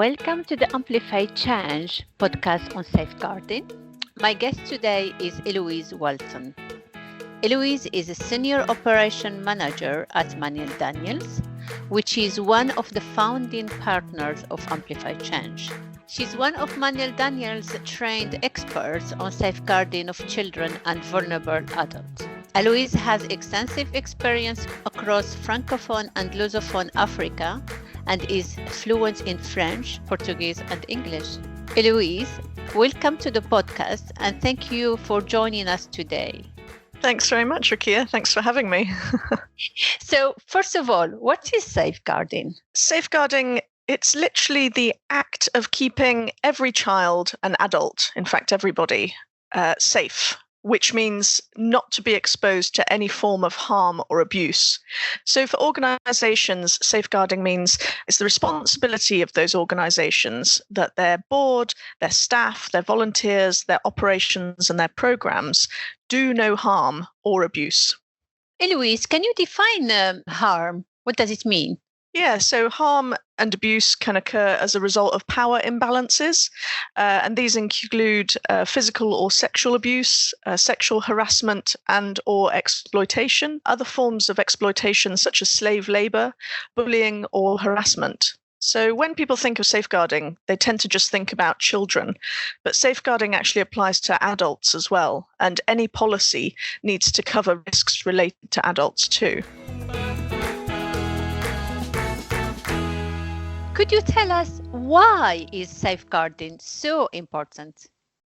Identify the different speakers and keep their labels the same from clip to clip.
Speaker 1: Welcome to the AmplifyChange podcast on safeguarding. My guest today is Eloise Walton. Eloise is a senior operation manager at MannionDaniels, which is one of the founding partners of AmplifyChange. She's one of MannionDaniels' trained experts on safeguarding of children and vulnerable adults. Eloise has extensive experience across Francophone and Lusophone Africa and is fluent in French, Portuguese, and English. Eloise, welcome to the podcast and thank you for joining us today.
Speaker 2: Thanks very much, Rkia. Thanks for having me.
Speaker 1: So, first of all, what is safeguarding?
Speaker 2: Safeguarding, it's literally the act of keeping every child and adult, in fact, everybody, safe, which means not to be exposed to any form of harm or abuse. So for organizations, safeguarding means it's the responsibility of those organizations that their board, their staff, their volunteers, their operations, and their programs do no harm or abuse.
Speaker 1: Eloise, can you define harm? What does it mean?
Speaker 2: Yeah, so harm and abuse can occur as a result of power imbalances, and these include physical or sexual abuse, sexual harassment and or exploitation, other forms of exploitation such as slave labor, bullying or harassment. So when people think of safeguarding, they tend to just think about children, but safeguarding actually applies to adults as well, and any policy needs to cover risks related to adults too.
Speaker 1: Could you tell us why is safeguarding so important?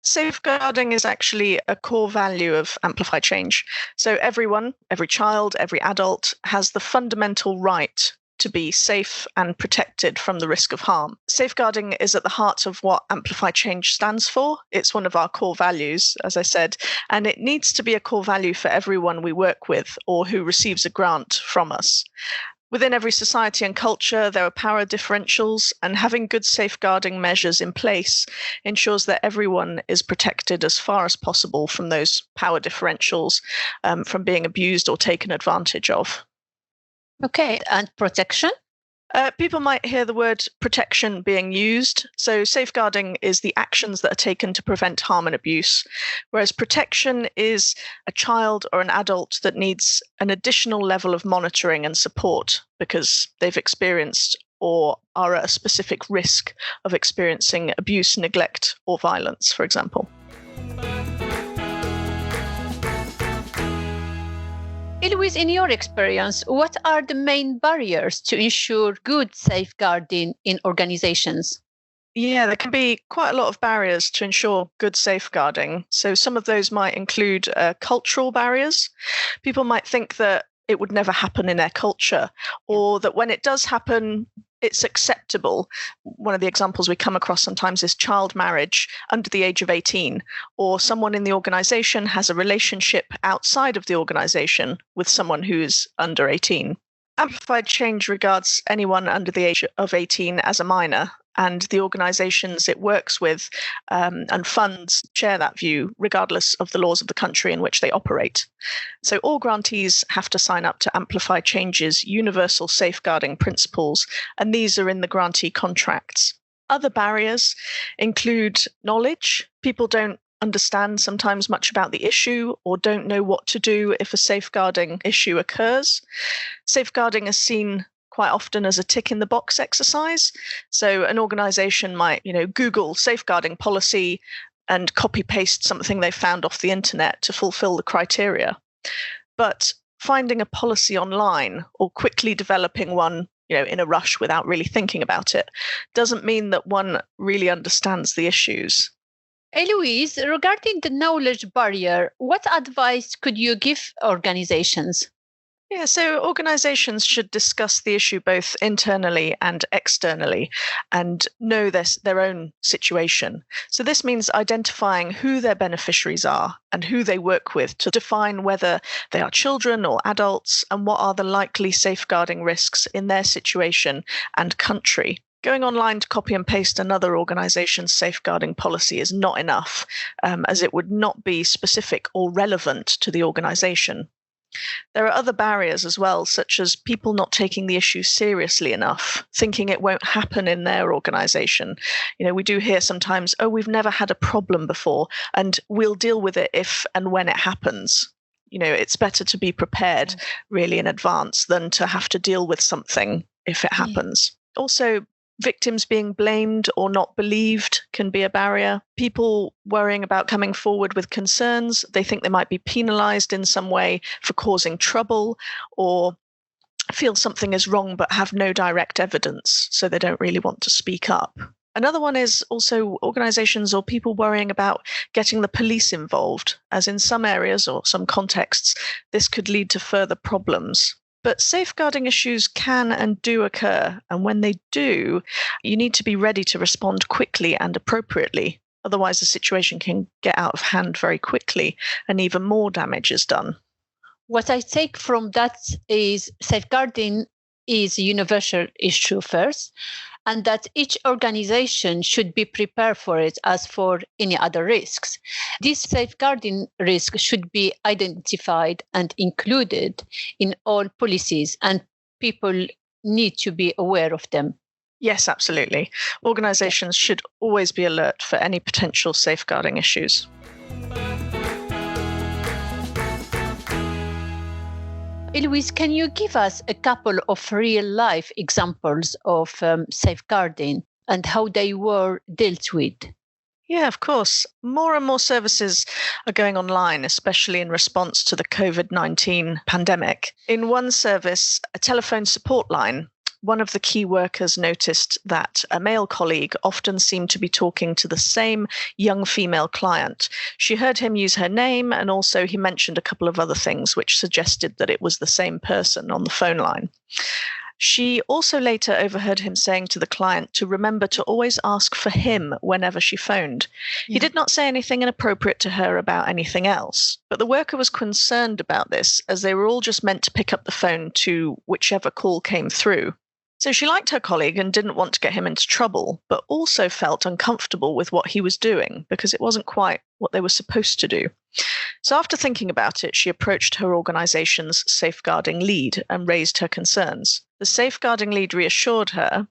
Speaker 2: Safeguarding is actually a core value of AmplifyChange. So everyone, every child, every adult has the fundamental right to be safe and protected from the risk of harm. Safeguarding is at the heart of what AmplifyChange stands for. It's one of our core values, as I said, and it needs to be a core value for everyone we work with or who receives a grant from us. Within every society and culture, there are power differentials, and having good safeguarding measures in place ensures that everyone is protected as far as possible from those power differentials, from being abused or taken advantage of.
Speaker 1: Okay, and protection?
Speaker 2: People might hear the word protection being used. So safeguarding is the actions that are taken to prevent harm and abuse, whereas protection is a child or an adult that needs an additional level of monitoring and support because they've experienced or are at a specific risk of experiencing abuse, neglect, or violence, for example.
Speaker 1: Eloise, in your experience, what are the main barriers to ensure good safeguarding in organizations?
Speaker 2: Yeah, there can be quite a lot of barriers to ensure good safeguarding. So some of those might include cultural barriers. People might think that it would never happen in their culture, or that when it does happen, it's acceptable. One of the examples we come across sometimes is child marriage under the age of 18, or someone in the organization has a relationship outside of the organization with someone who's under 18. AmplifyChange regards anyone under the age of 18 as a minor, and the organizations it works with and funds share that view regardless of the laws of the country in which they operate. So all grantees have to sign up to AmplifyChange's universal safeguarding principles, and these are in the grantee contracts. Other barriers include knowledge. People don't understand sometimes much about the issue or don't know what to do if a safeguarding issue occurs. Safeguarding is seen quite often as a tick in the box exercise. So an organization might, Google safeguarding policy and copy paste something they found off the internet to fulfill the criteria. But finding a policy online or quickly developing one, in a rush without really thinking about it, doesn't mean that one really understands the issues.
Speaker 1: Eloise, regarding the knowledge barrier, what advice could you give organizations?
Speaker 2: Yeah, so organizations should discuss the issue both internally and externally and know their own situation. So this means identifying who their beneficiaries are and who they work with to define whether they are children or adults and what are the likely safeguarding risks in their situation and country. Going online to copy and paste another organization's safeguarding policy is not enough, as it would not be specific or relevant to the organization. There are other barriers as well, such as people not taking the issue seriously enough, thinking it won't happen in their organisation. We do hear sometimes, oh, we've never had a problem before, and we'll deal with it if and when it happens. It's better to be prepared really in advance than to have to deal with something if it happens. Also, victims being blamed or not believed can be a barrier. People worrying about coming forward with concerns. They think they might be penalised in some way for causing trouble, or feel something is wrong but have no direct evidence, so they don't really want to speak up. Another one is also organisations or people worrying about getting the police involved, as in some areas or some contexts, this could lead to further problems. But safeguarding issues can and do occur, and when they do, you need to be ready to respond quickly and appropriately. Otherwise, the situation can get out of hand very quickly and even more damage is done.
Speaker 1: What I take from that is safeguarding is a universal issue first, and that each organization should be prepared for it as for any other risks. This safeguarding risk should be identified and included in all policies, and people need to be aware of them.
Speaker 2: Yes, absolutely. Organizations should always be alert for any potential safeguarding issues.
Speaker 1: Eloise, can you give us a couple of real-life examples of safeguarding and how they were dealt with?
Speaker 2: Yeah, of course. More and more services are going online, especially in response to the COVID-19 pandemic. In one service, a telephone support line, one of the key workers noticed that a male colleague often seemed to be talking to the same young female client. She heard him use her name, and also he mentioned a couple of other things which suggested that it was the same person on the phone line. She also later overheard him saying to the client to remember to always ask for him whenever she phoned. Yeah. He did not say anything inappropriate to her about anything else, but the worker was concerned about this, as they were all just meant to pick up the phone to whichever call came through. So she liked her colleague and didn't want to get him into trouble, but also felt uncomfortable with what he was doing because it wasn't quite what they were supposed to do. So after thinking about it, she approached her organization's safeguarding lead and raised her concerns. The safeguarding lead reassured her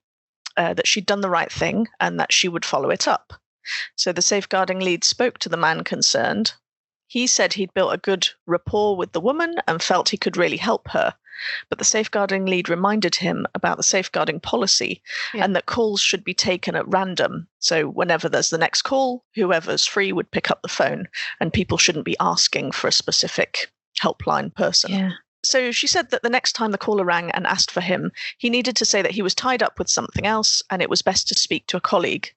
Speaker 2: that she'd done the right thing and that she would follow it up. So the safeguarding lead spoke to the man concerned. He said he'd built a good rapport with the woman and felt he could really help her. But the safeguarding lead reminded him about the safeguarding policy and that calls should be taken at random. So whenever there's the next call, whoever's free would pick up the phone, and people shouldn't be asking for a specific helpline person.
Speaker 1: Yeah.
Speaker 2: So she said that the next time the caller rang and asked for him, he needed to say that he was tied up with something else and it was best to speak to a colleague.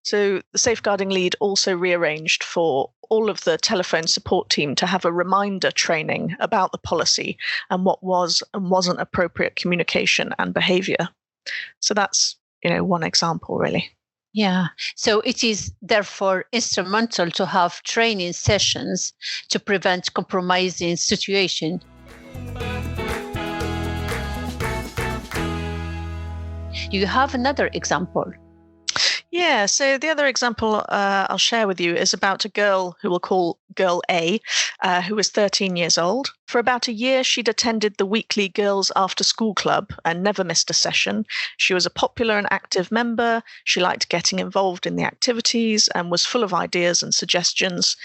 Speaker 2: So the safeguarding lead also rearranged for all of the telephone support team to have a reminder training about the policy and what was and wasn't appropriate communication and behavior. So that's, one example, really.
Speaker 1: Yeah. So it is therefore instrumental to have training sessions to prevent compromising situation. You have another example?
Speaker 2: Yeah, so the other example I'll share with you is about a girl who we'll call Girl A, who was 13 years old. For about a year, she'd attended the weekly Girls After School Club and never missed a session. She was a popular and active member. She liked getting involved in the activities and was full of ideas and suggestions.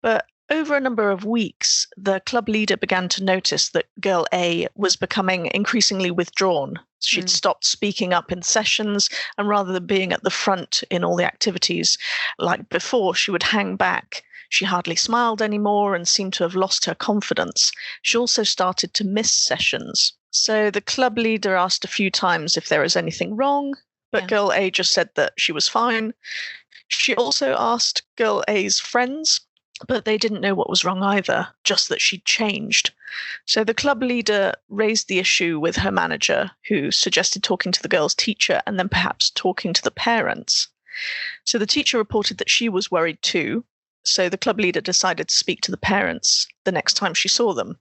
Speaker 2: But over a number of weeks, the club leader began to notice that Girl A was becoming increasingly withdrawn. She'd stopped speaking up in sessions, and rather than being at the front in all the activities like before, she would hang back. She hardly smiled anymore and seemed to have lost her confidence. She also started to miss sessions. So the club leader asked a few times if there was anything wrong, but Girl A just said that she was fine. She also asked Girl A's friends, but they didn't know what was wrong either, just that she'd changed. So the club leader raised the issue with her manager, who suggested talking to the girl's teacher and then perhaps talking to the parents. So the teacher reported that she was worried too. So the club leader decided to speak to the parents the next time she saw them.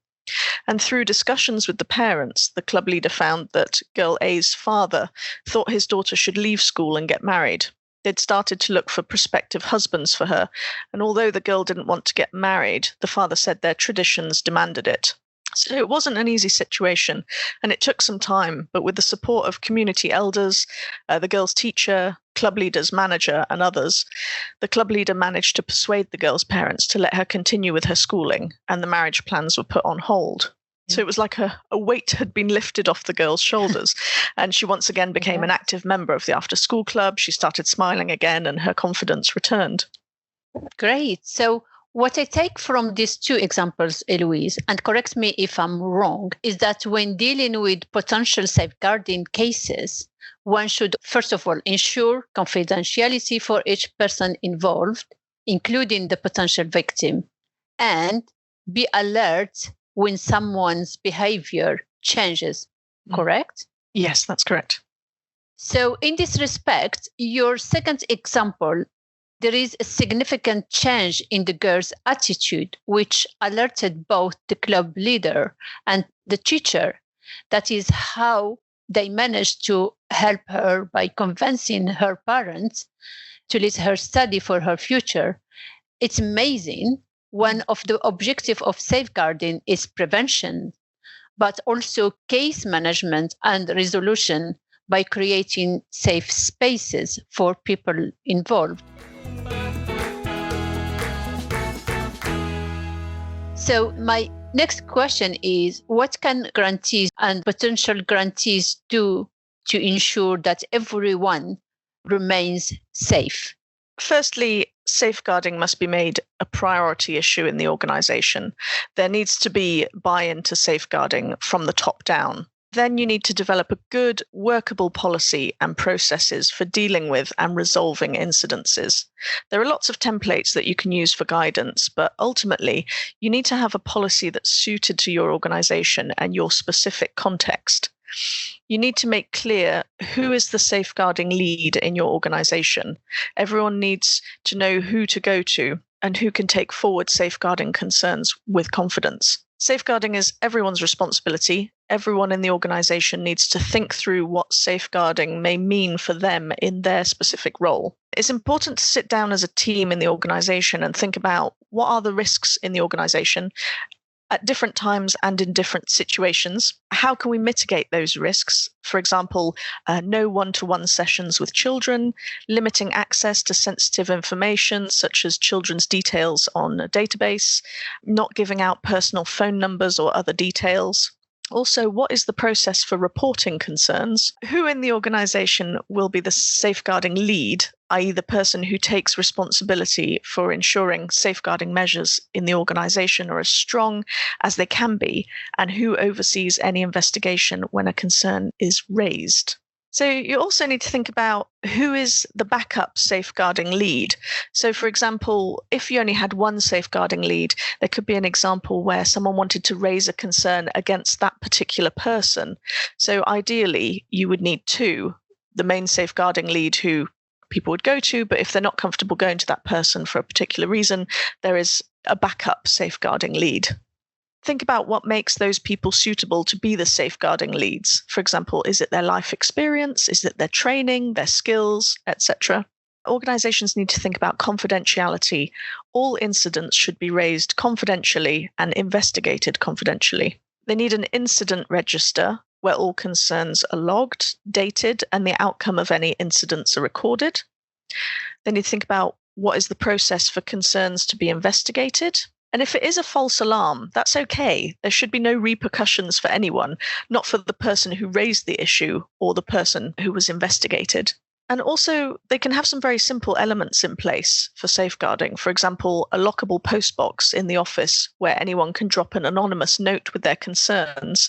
Speaker 2: And through discussions with the parents, the club leader found that Girl A's father thought his daughter should leave school and get married. They'd started to look for prospective husbands for her, and although the girl didn't want to get married, the father said their traditions demanded it. So it wasn't an easy situation, and it took some time, but with the support of community elders, the girl's teacher, club leader's manager, and others, the club leader managed to persuade the girl's parents to let her continue with her schooling, and the marriage plans were put on hold. So it was like a weight had been lifted off the girl's shoulders, and she once again became an active member of the after-school club. She started smiling again, and her confidence returned.
Speaker 1: Great. So what I take from these two examples, Eloise, and correct me if I'm wrong, is that when dealing with potential safeguarding cases, one should, first of all, ensure confidentiality for each person involved, including the potential victim, and be alert when someone's behavior changes, correct?
Speaker 2: Yes, that's correct.
Speaker 1: So in this respect, your second example, there is a significant change in the girl's attitude, which alerted both the club leader and the teacher. That is how they managed to help her by convincing her parents to let her study for her future. It's amazing. One of the objectives of safeguarding is prevention, but also case management and resolution by creating safe spaces for people involved. So my next question is, what can grantees and potential grantees do to ensure that everyone remains safe?
Speaker 2: Firstly, safeguarding must be made a priority issue in the organisation. There needs to be buy-in to safeguarding from the top down. Then you need to develop a good, workable policy and processes for dealing with and resolving incidences. There are lots of templates that you can use for guidance, but ultimately, you need to have a policy that's suited to your organisation and your specific context. You need to make clear who is the safeguarding lead in your organisation. Everyone needs to know who to go to and who can take forward safeguarding concerns with confidence. Safeguarding is everyone's responsibility. Everyone in the organisation needs to think through what safeguarding may mean for them in their specific role. It's important to sit down as a team in the organisation and think about what are the risks in the organisation at different times and in different situations. How can we mitigate those risks? For example, no one-to-one sessions with children, limiting access to sensitive information such as children's details on a database, not giving out personal phone numbers or other details. Also, what is the process for reporting concerns? Who in the organisation will be the safeguarding lead, i.e. the person who takes responsibility for ensuring safeguarding measures in the organisation are as strong as they can be, and who oversees any investigation when a concern is raised? So you also need to think about who is the backup safeguarding lead. So for example, if you only had one safeguarding lead, there could be an example where someone wanted to raise a concern against that particular person. So ideally, you would need two, the main safeguarding lead who people would go to, but if they're not comfortable going to that person for a particular reason, there is a backup safeguarding lead. Think about what makes those people suitable to be the safeguarding leads. For example, is it their life experience? Is it their training, their skills, etc.? Organizations need to think about confidentiality. All incidents should be raised confidentially and investigated confidentially. They need an incident register where all concerns are logged, dated, and the outcome of any incidents are recorded. They need to think about what is the process for concerns to be investigated. And if it is a false alarm, that's okay. There should be no repercussions for anyone, not for the person who raised the issue or the person who was investigated. And also, they can have some very simple elements in place for safeguarding. For example, a lockable postbox in the office where anyone can drop an anonymous note with their concerns,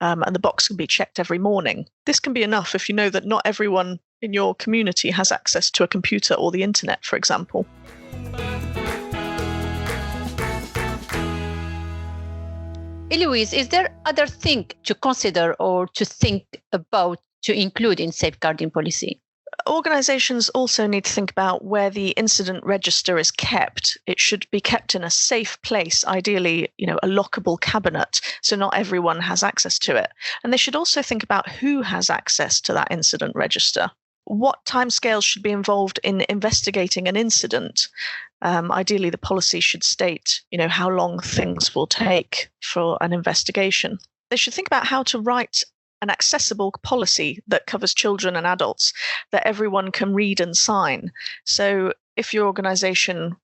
Speaker 2: and the box can be checked every morning. This can be enough if you know that not everyone in your community has access to a computer or the internet, for example.
Speaker 1: Eloise, is there other thing to consider or to think about to include in safeguarding policy?
Speaker 2: Organizations also need to think about where the incident register is kept. It should be kept in a safe place, ideally, a lockable cabinet, so not everyone has access to it. And they should also think about who has access to that incident register. What timescales should be involved in investigating an incident? Ideally, the policy should state, how long things will take for an investigation. They should think about how to write an accessible policy that covers children and adults that everyone can read and sign. So if your organization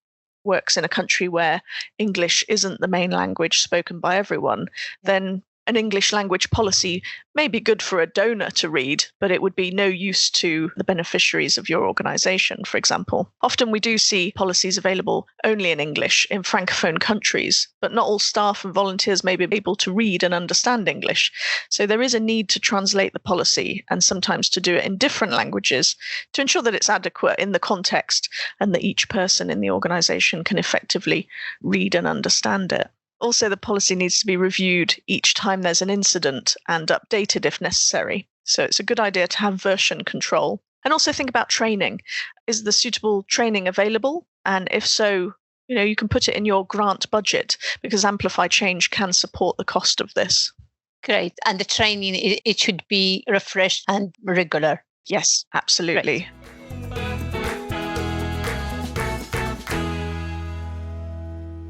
Speaker 2: works in a country where English isn't the main language spoken by everyone, then an English language policy may be good for a donor to read, but it would be no use to the beneficiaries of your organization, for example. Often we do see policies available only in English in Francophone countries, but not all staff and volunteers may be able to read and understand English. So there is a need to translate the policy and sometimes to do it in different languages to ensure that it's adequate in the context and that each person in the organization can effectively read and understand it. Also, the policy needs to be reviewed each time there's an incident and updated if necessary. So it's a good idea to have version control. And also think about training. Is the suitable training available? And if so, you can put it in your grant budget because AmplifyChange can support the cost of this.
Speaker 1: Great. And the training, it should be refreshed and regular.
Speaker 2: Yes, absolutely.
Speaker 1: Great.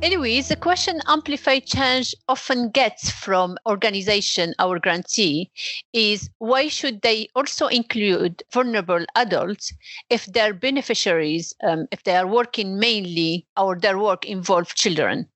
Speaker 1: Eloise, the question AmplifyChange often gets from organization, our grantee, is why should they also include vulnerable adults if their beneficiaries, if they are working mainly or their work involves children?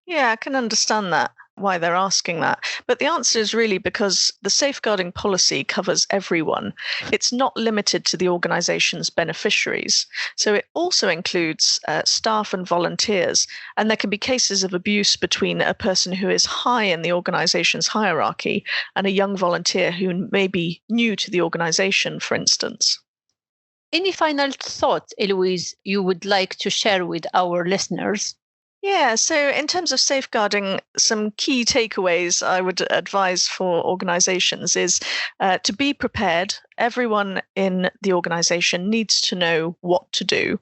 Speaker 2: Yeah, I can understand that, why they're asking that. But the answer is really because the safeguarding policy covers everyone. It's not limited to the organization's beneficiaries. So it also includes staff and volunteers. And there can be cases of abuse between a person who is high in the organization's hierarchy and a young volunteer who may be new to the organization, for instance.
Speaker 1: Any final thoughts, Eloise, you would like to share with our listeners?
Speaker 2: Yeah, so in terms of safeguarding, some key takeaways I would advise for organizations is to be prepared. Everyone in the organization needs to know what to do.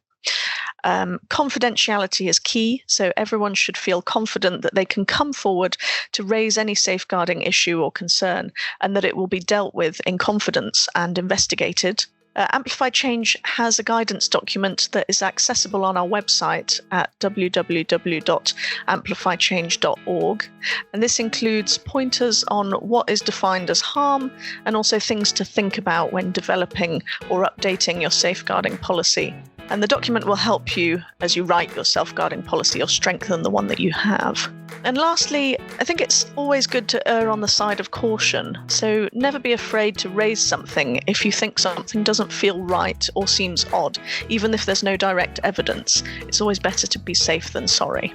Speaker 2: Confidentiality is key, so everyone should feel confident that they can come forward to raise any safeguarding issue or concern and that it will be dealt with in confidence and investigated. AmplifyChange has a guidance document that is accessible on our website at www.amplifychange.org. And this includes pointers on what is defined as harm and also things to think about when developing or updating your safeguarding policy. And the document will help you as you write your safeguarding policy or strengthen the one that you have. And lastly, I think it's always good to err on the side of caution. So never be afraid to raise something if you think something doesn't feel right or seems odd, even if there's no direct evidence. It's always better to be safe than sorry.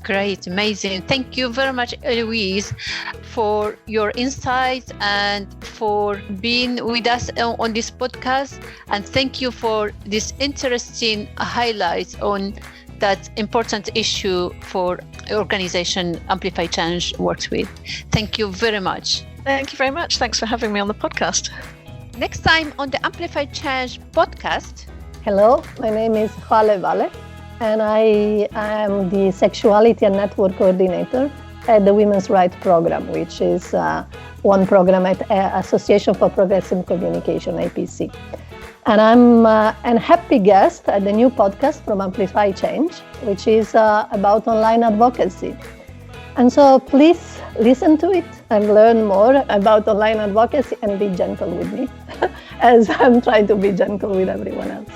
Speaker 1: Great, amazing. Thank you very much, Eloise, for your insights and for being with us on this podcast. And thank you for this interesting highlights on that important issue for organization AmplifyChange works with. Thank you very much.
Speaker 2: Thank you very much. Thanks for having me on the podcast.
Speaker 1: Next time on the AmplifyChange podcast.
Speaker 3: Hello, my name is Rkia Sayar, and I am the Sexuality and Network Coordinator at the Women's Rights Program, which is one program at Association for Progressive Communication, APC. And I'm a happy guest at the new podcast from AmplifyChange, which is about online advocacy. And so please listen to it and learn more about online advocacy and be gentle with me as I'm trying to be gentle with everyone else.